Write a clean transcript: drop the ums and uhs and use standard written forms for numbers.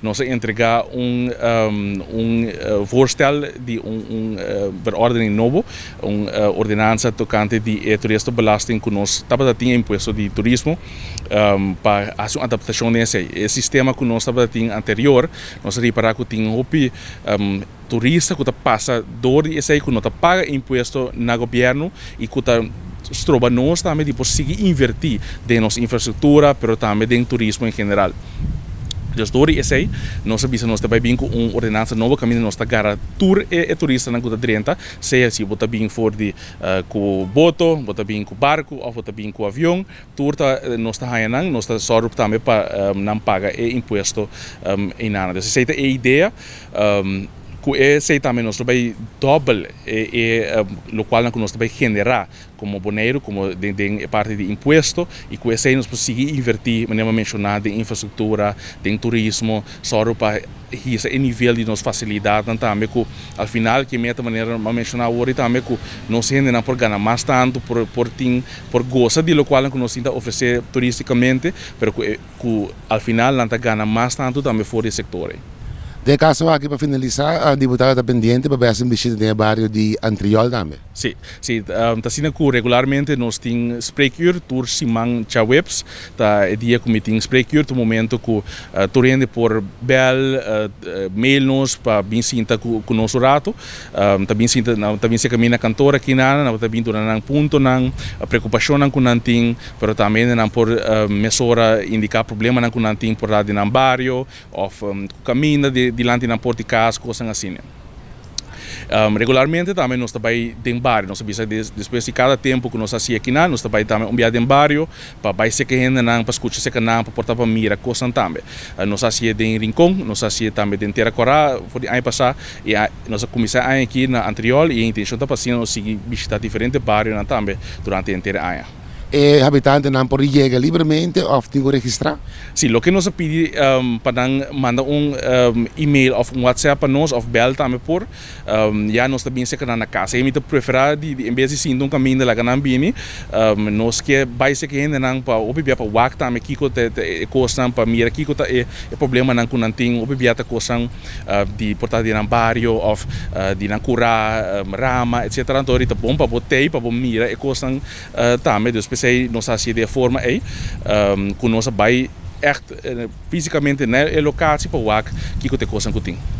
nós entregar voorstel de verordening novo, ordenança tocante de toeristenbelasting que nós estava tendo imposto de turismo para a sua adaptação nesse sistema que nós estava tendo anterior, nós reparar que tem turista que passa dor e esse que não paga imposto no governo e que trova nós também de conseguir invertir em nossa infraestrutura, mas também em turismo em geral. Dus door die essay, nós sabemos também bem com ordenança nova caminho nós está gara tour turista na costa 30, seja se bota bem for de com boto, bota bem com barco ou bota bem com avião, tour tá nós está hainan, nós está sorro também para não pagar imposto em nada. Dus essa é a ideia. Esse também nós vai doble o qual nós vai generar como boneiro, como de parte de imposto e com esse nós conseguimos invertir, maneira mencionada, em infraestrutura, em turismo, só para esse nível de nossa facilidade também que ao final que meta maneira mencionar hoje também que nós ainda por ganhar mais tanto por gostar de lo qual nós tenta oferecer turisticamente, pero que ao final não ganha mais tanto também fora do setor. De caso aqui para finalizar, a deputada está pendiente para fazer uma visita no bairro de Antriol também. Sim, está sendo que regularmente nós temos spreekuur, tour simang webs, tá dia que tem spreekuur, no momento que torrende por bel mail nos para bem sinta com nosso rato, também se caminha cantora aqui na, também durante ponto na preocupação na que tem, pero também na por mesora indicar problema na que tem por lá de na barrio, ou caminha dilante na porta de casa, coisas assim. Regularmente também nós também tem bairro, nós sabemos depois de cada tempo que nós fazia aqui nós também viajar em bairro para vai ser que ainda não para escutar se que não para portar para mira coisa também. Nós fazia em Rincón, nós fazia também em Terra Corá, foi ano passado e nós começamos aqui na Antriol e a intenção é para nós seguir visitar diferentes bairros também durante a inteira ano. E habitante não pode chegar livremente ou tem que registrar? Sim, o que nós pedimos para mandar e-mail ou WhatsApp para nós ou bel também por já nós também se na casa. Eu me prefiro em vez de sim um caminho de lá na bini, nós que vai se que ainda não para obviar para WhatsApp também que coisa para mira que é problema não com não tem obviar coisa de portar de na barrio ou de na cura rama etc. Então é bom para botar para mira é coisa também nós fazemos de forma que nós vai echt fisicamente na locatie para o que tem coisa que tem.